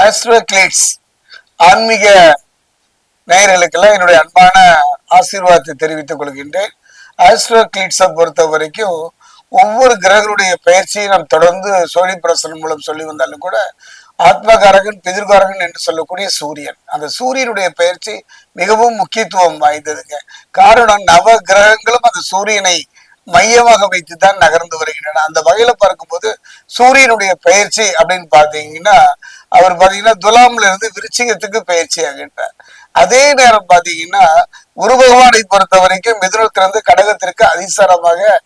ஆஸ்ட்ரோகிளிட்ஸ் ஆன்மீக நேயர்களுக்கெல்லாம் என்னுடைய அன்பான ஆசீர்வாதத்தை தெரிவித்துக் கொள்கின்றேன். ஆஸ்ட்ரோகிளிட்ஸை பொறுத்த வரைக்கும் ஒவ்வொரு கிரகங்களுடைய பயிற்சியை நாம் தொடர்ந்து சோழி பிரசனம் மூலம் சொல்லி வந்தாலும் கூட ஆத்மகாரகன் பிதிர்காரகன் என்று சொல்லக்கூடிய சூரியன், அந்த சூரியனுடைய பயிற்சி மிகவும் முக்கியத்துவம் வாய்ந்ததுங்க. காரணம் நவ கிரகங்களும் அந்த சூரியனை மையமாக வைத்துதான் நகர்ந்து வருகின்றன. அந்த வகையில பார்க்கும்போது சூரியனுடைய பயிற்சி அப்படின்னு பாத்தீங்கன்னா அவர் பாத்தீங்கன்னா துலாம்ல இருந்து விருச்சிகத்துக்கு பயிற்சி ஆகின்றார். அதே நேரம் பாத்தீங்கன்னா குரு பகவானை பொறுத்த வரைக்கும் மிதுனத்திலிருந்து கடகத்திற்கு அதிசாரமாக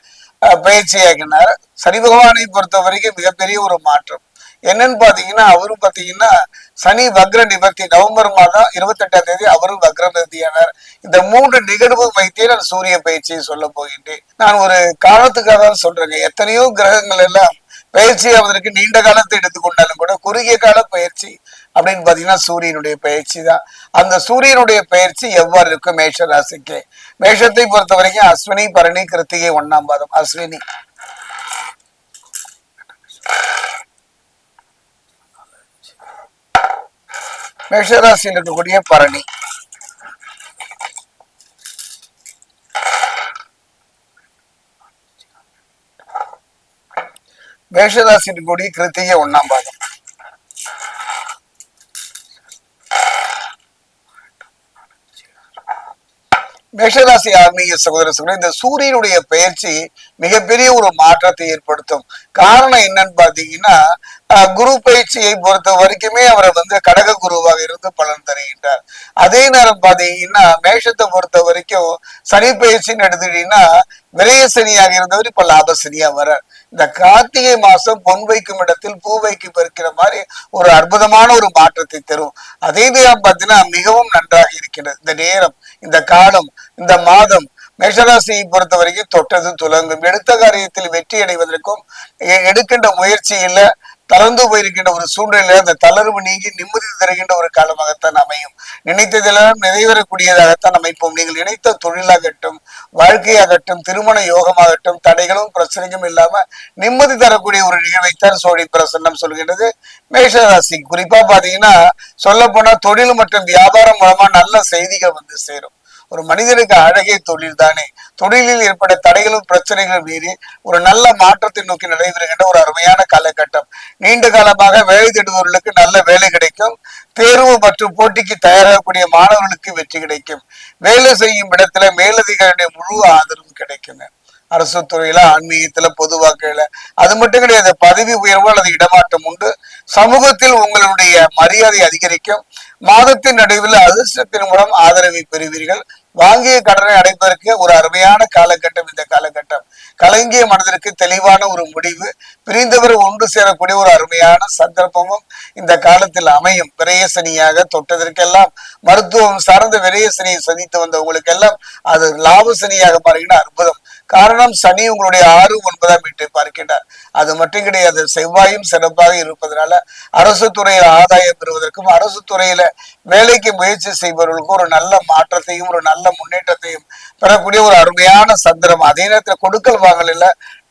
பயிற்சியாகினார். சனி பகவானை பொறுத்த வரைக்கும் மிகப்பெரிய ஒரு மாற்றம் என்னன்னு பாத்தீங்கன்னா அவரும் பாத்தீங்கன்னா சனி வக்ர நிவர்த்தி நவம்பர் மாதம் 28ஆம் தேதி அவரும் வக்ர நிவர்த்தியானார். இந்த 3 நிகழ்வு வைத்தே நான் சூரிய பயிற்சியை சொல்ல போகின்றேன். நான் ஒரு காலத்துக்காக தான் சொல்றேங்க. எத்தனையோ கிரகங்கள் எல்லாம் பயிற்சி ஆவதற்கு நீண்ட காலத்தை எடுத்துக்கொண்டாலும் கூட குறுகிய கால பயிற்சி அப்படின்னு பாத்தீங்கன்னா சூரியனுடைய பயிற்சி தான். அந்த சூரியனுடைய பயிற்சி எவ்வாறு இருக்கும் மேஷ ராசிக்கு? மேஷத்தை பொறுத்த வரைக்கும் அஸ்வினி பரணி கிருத்திகை 1ஆம் பாதம். அஸ்வினி மேஷராசியில் இருக்கக்கூடிய பரணி, மேஷராசியில் இருக்கக்கூடிய கிருத்திகை 1ஆம் பாதம், மேஷராசி ஆன்மீக சகோதர இந்த சூரியனுடைய பயிற்சி மிகப்பெரிய ஒரு மாற்றத்தை ஏற்படுத்தும். காரணம் என்னன்னு பாத்தீங்கன்னா குரு பயிற்சியை பொறுத்த வரைக்குமே அவரை கடக குருவாக இருந்து பலன் தருகின்றார். அதே நேரம் பாத்தீங்கன்னா மேஷத்தை பொறுத்த வரைக்கும் சனி பயிற்சின்னு எடுத்துட்டீங்கன்னா விரய சனியாக இருந்தவர் இப்ப லாப சனியா வர்றார். இந்த கார்த்திகை மாசம் பொன் வைக்கும் இடத்தில் பூ வைக்கும் இருக்கிற மாதிரி ஒரு அற்புதமான ஒரு மாற்றத்தை தரும். அதே நேரம் பார்த்தீங்கன்னா மிகவும் நன்றாக இருக்கின்றது. இந்த நேரம், இந்த காலம், இந்த மாதம் மேஷராசியை பொறுத்த வரைக்கும் தொட்டது துலங்கும். எடுத்த காரியத்தில் வெற்றி அடைவதற்கும் எடுக்கின்ற முயற்சியில தளர்ந்து போயிருக்கின்ற ஒரு சூழ்நிலையில அந்த தளர்வு நீங்கி நிம்மதி தருகின்ற ஒரு காலமாகத்தான் அமையும். நினைத்ததெல்லாம் நிறைவேறக்கூடியதாகத்தான் அமைப்போம். நீங்கள் நினைத்த தொழிலாகட்டும், வாழ்க்கையாகட்டும், திருமண யோகமாகட்டும், தடைகளும் பிரச்சனையும் இல்லாம நிம்மதி தரக்கூடிய ஒரு நிகழ்வைத்தான் சோழி பிரசன்னம் சொல்கின்றது. மேஷராசி குறிப்பா பாத்தீங்கன்னா சொல்ல போனா தொழில் மற்றும் வியாபாரம் மூலமா நல்ல செய்திகள் சேரும். ஒரு மனிதனுக்கு அழகே தொழில் தானே. தொழிலில் ஏற்பட்ட தடைகளும் பிரச்சனைகளும் மீறி ஒரு நல்ல மாற்றத்தை நோக்கி நடைபெறுகின்ற ஒரு அருமையான காலகட்டம். நீண்ட காலமாக வேலை தேடுபவர்களுக்கு நல்ல வேலை கிடைக்கும். தேர்வு மற்றும் போட்டிக்கு தயாராகக்கூடிய மாணவர்களுக்கு வெற்றி கிடைக்கும். வேலை செய்யும் இடத்துல மேலதிகாரியுடைய முழு ஆதரவு கிடைக்குங்க. அரசு துறையில, ஆன்மீகத்துல, பொது வாக்குல அது மட்டும் கிடையாது, பதவி உயர்வு அல்லது இடமாற்றம் உண்டு. சமூகத்தில் உங்களுடைய மரியாதை அதிகரிக்கும். மாதத்தின் நடுவில் அதிர்ஷ்டத்தின் மூலம் ஆதரவை பெறுவீர்கள். வாங்கிய கடனை அடைப்பதற்கு ஒரு அருமையான காலகட்டம் இந்த காலகட்டம். கலங்கிய மனதிற்கு தெளிவான ஒரு முடிவு, பிரிந்தவர் ஒன்று சேரக்கூடிய ஒரு அருமையான சந்தர்ப்பமும் இந்த காலத்தில் அமையும். விரயசனியாக தொட்டதற்கெல்லாம் மருத்துவம் சார்ந்த விரயசனியை சந்தித்து வந்தவங்களுக்கு எல்லாம் அது லாப சனியாக மாறுகின்ற அற்புதம். காரணம் சனி உங்களுடைய 6, 9ஆம் வீட்டை பார்க்கின்றார். அது மட்டும் கிடையாது, செவ்வாயும் சிறப்பாக இருப்பதனால அரசு துறையில ஆதாயம் பெறுவதற்கும் அரசு துறையில வேலைக்கு முயற்சி செய்பவர்களுக்கும் ஒரு நல்ல மாற்றத்தையும் ஒரு நல்ல முன்னேற்றத்தையும் பெறக்கூடிய ஒரு அருமையான சந்திரம். அதே நேரத்தில் கொடுக்கல் வாங்கல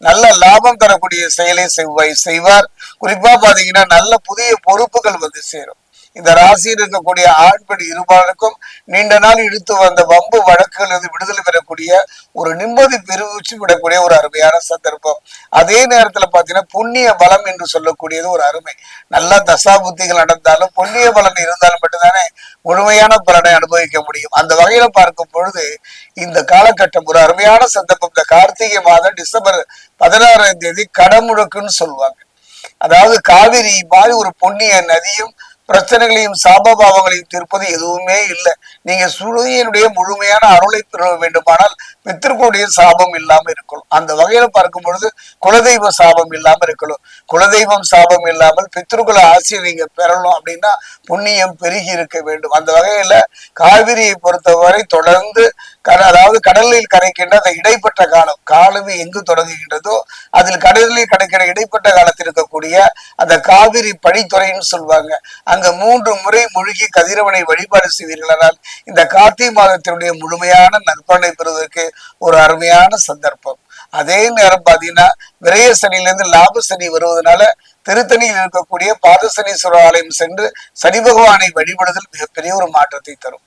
நல்ல லாபம் தரக்கூடிய செயலை செவ்வாய் செய்வார். குறிப்பா பாத்தீங்கன்னா நல்ல புதிய பொறுப்புகள் சேரும். இந்த ராசியில் இருக்கக்கூடிய ஆண் பெண் இருபாலருக்கும் நீண்ட நாள் இழுத்து வந்த வம்பு வழக்குகள் விடுதலை பெறக்கூடிய ஒரு நிம்மதி பெருமிச்சு விடக்கூடிய ஒரு அருமையான சந்தர்ப்பம். அதே நேரத்துல பாத்தீங்கன்னா புண்ணிய பலம் என்று சொல்லக்கூடியது ஒரு அருமை. நல்ல தசா புத்திகள் நடந்தாலும் புண்ணிய பலன் இருந்தாலும் மட்டும்தானே முழுமையான பலனை அனுபவிக்க முடியும். அந்த வகையில பார்க்கும் பொழுது இந்த காலகட்டம் ஒரு அருமையான சந்தர்ப்பம். இந்த கார்த்திகை மாதம் டிசம்பர் 16ஆம் தேதி கடமுழுக்குன்னு சொல்லுவாங்க. அதாவது காவிரி மாதிரி ஒரு புண்ணிய நதியும் பிரச்சனைகளையும் சாபபாவங்களையும் தீர்ப்பது எதுவுமே இல்லை. நீங்க சூரியனுடைய முழுமையான அருளை பெற வேண்டுமானால் பித்திருக்களுடைய சாபம் இல்லாம இருக்கணும். அந்த வகையில பார்க்கும் பொழுது குலதெய்வ சாபம் இல்லாம இருக்கணும். குலதெய்வம் சாபம் இல்லாமல் பித்திருக்குல ஆசையை நீங்க பெறணும் அப்படின்னா புண்ணியம் பெருகி இருக்க வேண்டும். அந்த வகையில காவிரியை பொறுத்தவரை தொடர்ந்து அதாவது கடலில் கரைக்கின்ற அந்த இடைப்பட்ட காலம், காலவி எங்கு தொடங்குகின்றதோ அதில் கடலில் கிடைக்கிற இடைப்பட்ட காலத்தில் இருக்கக்கூடிய அந்த காவிரி படித்துறைன்னு சொல்லுவாங்க. அங்க 3 முறை மூழ்கி கதிரவனை வழிபாடு செய்வீர்களால் இந்த கார்த்திகை மாதத்தினுடைய முழுமையான நற்பலனை பெறுவதற்கு ஒரு அருமையான சந்தர்ப்பம். அதே நேரம் பாத்தீங்கன்னா விரய சனியிலிருந்து லாப சனி வருவதனால திருத்தணியில் இருக்கக்கூடிய பாதசனீஸ்வரர் ஆலயம் சென்று சனி பகவானை வழிபடுதல் மிகப்பெரிய ஒரு மாற்றத்தை தரும்.